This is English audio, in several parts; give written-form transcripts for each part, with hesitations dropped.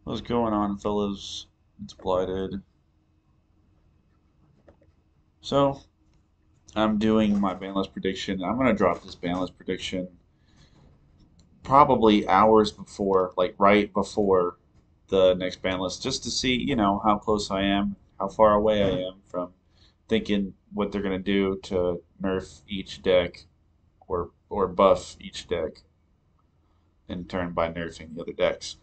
What's going on, fellas? It's Blighted. So, I'm doing my Banlist prediction. I'm going to drop this Banlist prediction probably hours before, like right before the next Banlist, just to see, how close I am, how far away I am from thinking what they're going to do to nerf each deck or buff each deck in turn by nerfing the other decks.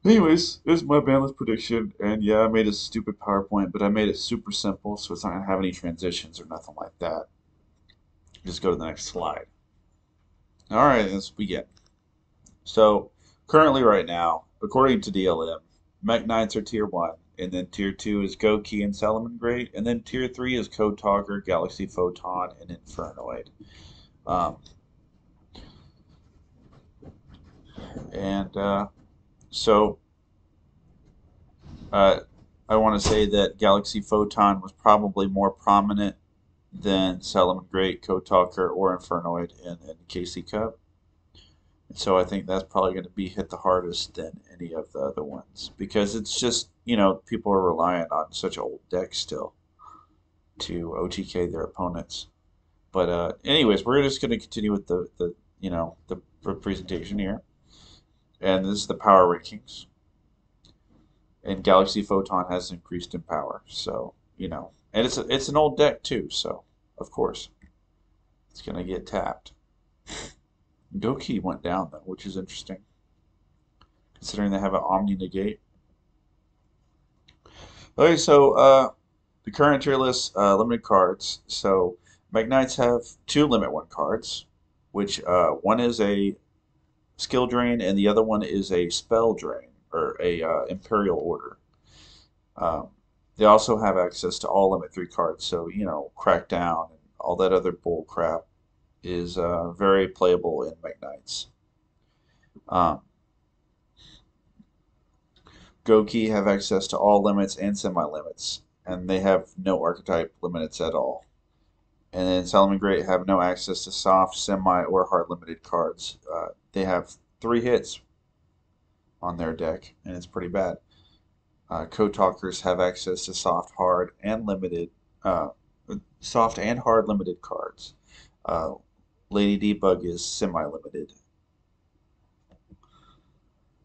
Anyways, this is my bandless prediction, and yeah, I made a stupid PowerPoint, but I made it super simple, so it's not gonna have any transitions or nothing like that. Just go to the next slide. All right, let's begin. So, currently, right now, according to DLM, Mech Knights are tier one, and then tier two is Goki and Salomon Great, and then tier three is Code Talker, Galaxy Photon, and Infernoid. Um, and so, uh, I want to say that Galaxy Photon was probably more prominent than Salomon Great, Code Talker, or Infernoid in KC Cup. So I think that's probably going to be hit the hardest than any of the other ones because it's just, people are relying on such old decks still to OTK their opponents. But anyways, we're just going to continue with the presentation here. And this is the power rankings. And Galaxy Photon has increased in power. So, and it's an old deck too, so of course it's going to get tapped. Goki went down though, which is interesting, considering they have an Omni negate. Okay, so the current tier list, limited cards. So Magnites have two limit one cards, which one is a skill drain and the other one is a spell drain or a Imperial Order. Um, they also have access to all limit three cards, so Crackdown and all that other bull crap is very playable in Magnites. Um, Goki have access to all limits and semi-limits, and they have no archetype limits at all. And then Salomon Great have no access to soft, semi, or hard limited cards. They have three hits on their deck, and it's pretty bad. Code Talkers have access to uh, soft and hard limited cards. Uh, Lady Debug is semi-limited.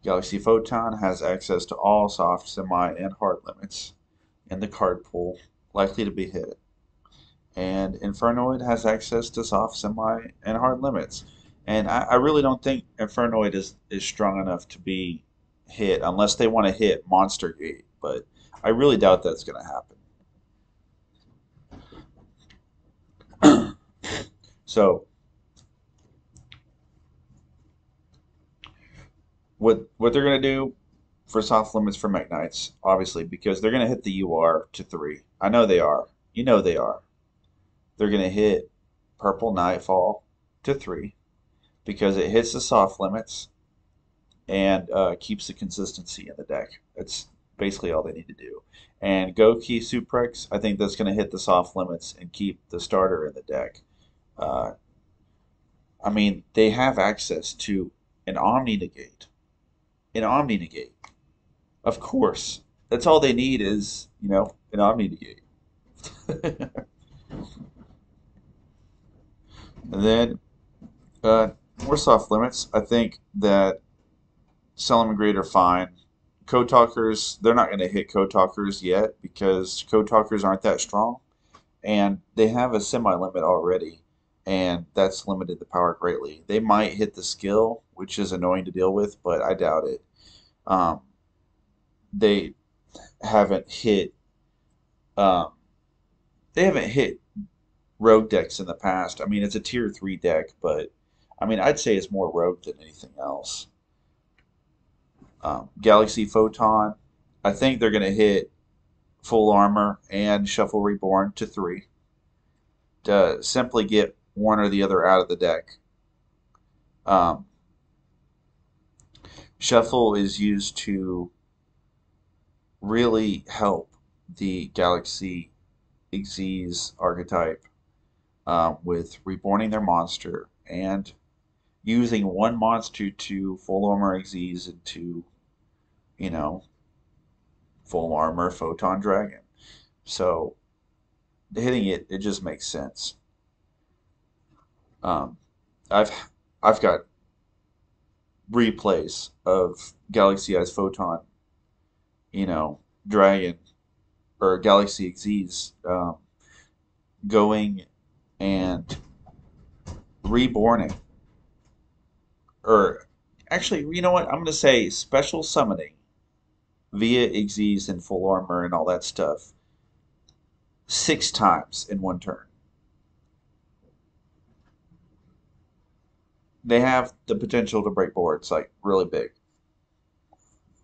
Galaxy Photon has access to all soft, semi, and hard limits in the card pool likely to be hit. And Infernoid has access to soft, semi, and hard limits. And I really don't think Infernoid is strong enough to be hit unless they want to hit Monster Gate. But I really doubt that's going to happen. So what they're going to do for soft limits for Mech Knights, obviously, because they're going to hit the UR to three. I know they are. You know they are. They're going to hit Purple Nightfall to three because it hits the soft limits and keeps the consistency in the deck. That's basically all they need to do. And Goki Suprex, I think that's going to hit the soft limits and keep the starter in the deck. Uh, I mean, they have access to an Omni Negate. An Omni Negate. Of course. That's all they need is, an Omni Negate. And then uh, more soft limits. I think that Selim and Greed are fine. Code Talkers, they're not going to hit Code Talkers yet because Code Talkers aren't that strong. And they have a semi limit already. And that's limited the power greatly. They might hit the skill, which is annoying to deal with, but I doubt it. Um, they haven't hit um, they haven't hit rogue decks in the past. I mean, it's a tier three deck, but I mean, I'd say it's more rogue than anything else. Galaxy Photon, I think they're going to hit full armor and shuffle reborn to three to simply get one or the other out of the deck. Um, shuffle is used to really help the Galaxy Xyz archetype with reborning their monster and using one monster to full armor Xyz into you know, full armor, photon dragon. So hitting it, it just makes sense. Um, I've I've got replays of Galaxy Eyes Photon, you know, Dragon or Galaxy Xyz going and reborning, or actually, you know what? I'm going to say special summoning via Xyz and full armor and all that stuff 6 times in one turn. They have the potential to break boards like really big.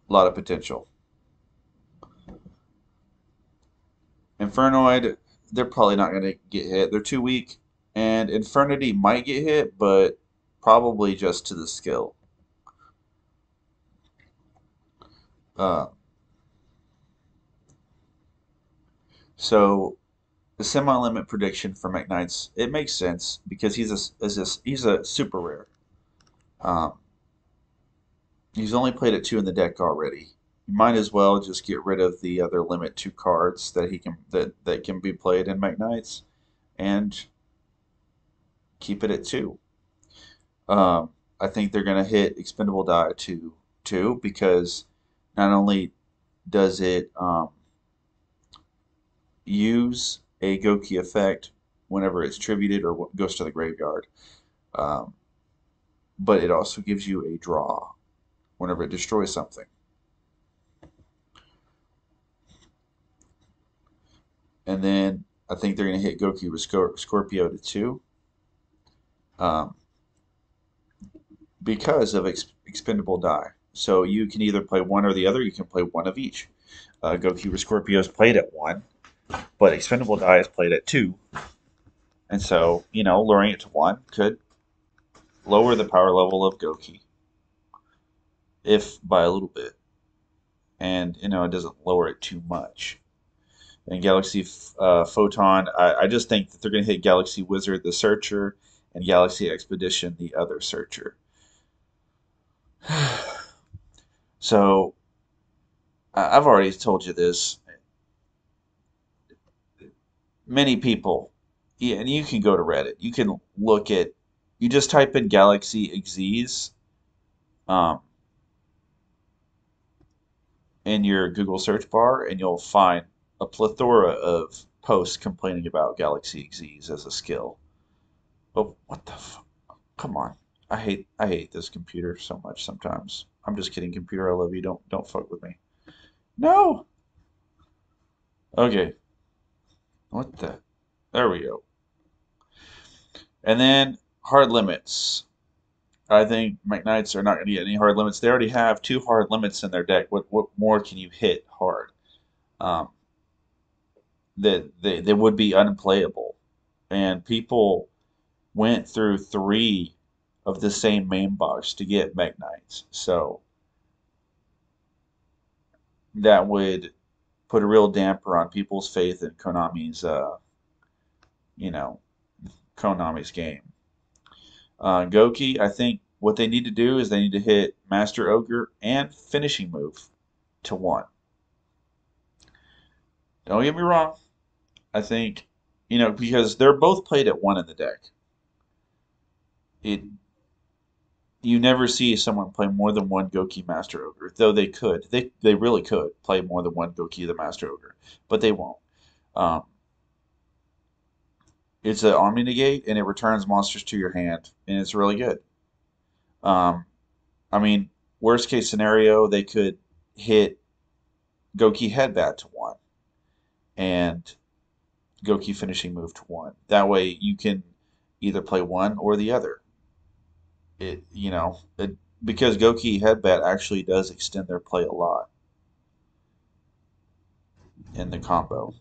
A lot of potential. Infernoid, they're probably not going to get hit. They're too weak. And Infernity might get hit, but probably just to the skill. Uh, so the semi-limit prediction for McKnight's, it makes sense because he's a super rare. Um, he's only played at 2 in the deck already. You might as well just get rid of the other limit 2 cards that can be played in McKnight's and keep it at 2. I think they're going to hit expendable die to 2 because not only does it use a Goki effect whenever it's tributed or goes to the graveyard, um, but it also gives you a draw whenever it destroys something. And then I think they're going to hit Goki with Scorpio to 2 um, because of expendable die. So you can either play one or the other. You can play one of each. Goki with Scorpio is played at 1, but expendable die is played at 2. And so, lowering it to 1 could lower the power level of Goki, if by a little bit. And, it doesn't lower it too much. And Galaxy Photon, I just think that they're going to hit Galaxy Wizard, the Searcher, and Galaxy Expedition, the other Searcher. So, I've already told you this. Many people, yeah, and you can go to Reddit, you can look at, you just type in Galaxy Xyz um, in your Google search bar, and you'll find a plethora of posts complaining about Galaxy Xyz as a skill. But what the come on. I hate this computer so much sometimes. I'm just kidding, computer. I love you. Don't fuck with me. No. Okay. What the? There we go. And then hard limits. I think McKnights are not going to get any hard limits. They already have 2 hard limits in their deck. What more can you hit hard? Um, that they would be unplayable. And people went through 3 of the same main box to get McKnights. So that would put a real damper on people's faith in you know, Konami's game. Goki, I think what they need to do is they need to hit Master Ogre and Finishing Move to 1. Don't get me wrong. I think, because they're both played at 1 in the deck. It You never see someone play more than one Goki Master Ogre, though they could. They really could play more than one Goki the Master Ogre, but they won't. Um, it's an Omni Negate, and it returns monsters to your hand, and it's really good. Um, I mean, worst case scenario, they could hit Goki Headbat to 1 and Goki Finishing Move to 1. That way, you can either play one or the other. Because Goki Headbat actually does extend their play a lot in the combo.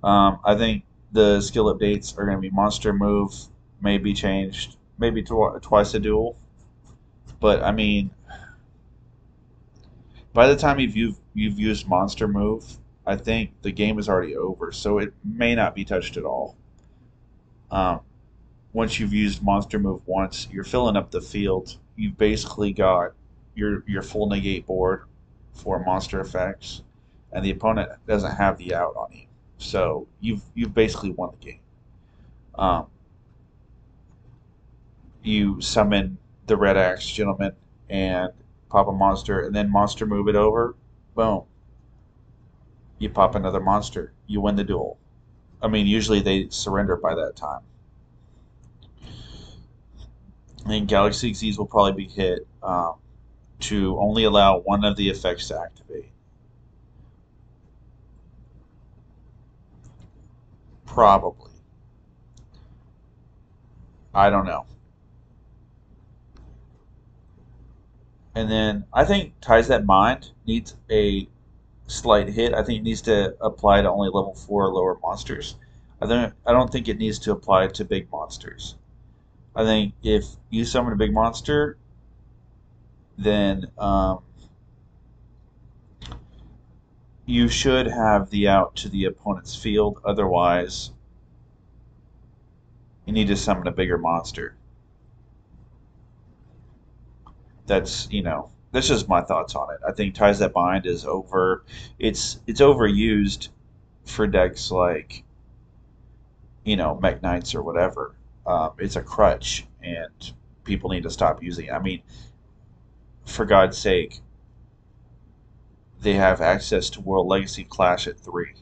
I think the skill updates are going to be Monster Move, may be changed, maybe twice a duel. But I mean, by the time you've used Monster Move, I think the game is already over, so it may not be touched at all. Um, Once you've used Monster Move once, you're filling up the field. You've basically got your full negate board for monster effects, and the opponent doesn't have the out on you. So you've basically won the game. Um, you summon the Red Axe Gentleman and pop a monster, and then monster move it over. Boom. You pop another monster. You win the duel. I mean, usually they surrender by that time. And Galaxy Xyz will probably be hit to only allow one of the effects to activate. Probably. I don't know. And then I think Ties That Mind needs a slight hit. I think it needs to apply to only level 4 or lower monsters. I don't think it needs to apply to big monsters. I think if you summon a big monster, then you should have the out to the opponent's field. Otherwise, you need to summon a bigger monster. That's just my thoughts on it. I think Ties That Bind is over. It's overused for decks like Mech Knights or whatever. It's a crutch, and people need to stop using it. I mean, for God's sake, they have access to World Legacy Clash at 3.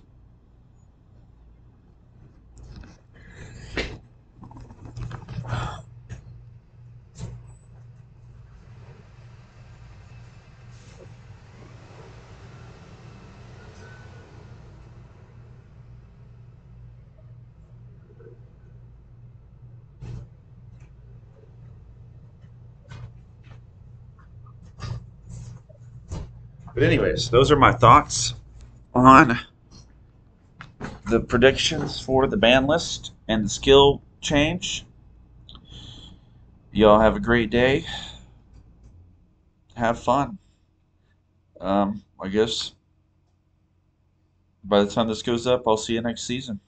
But anyways, those are my thoughts on the predictions for the ban list and the skill change. Y'all have a great day. Have fun. I guess by the time this goes up, I'll see you next season.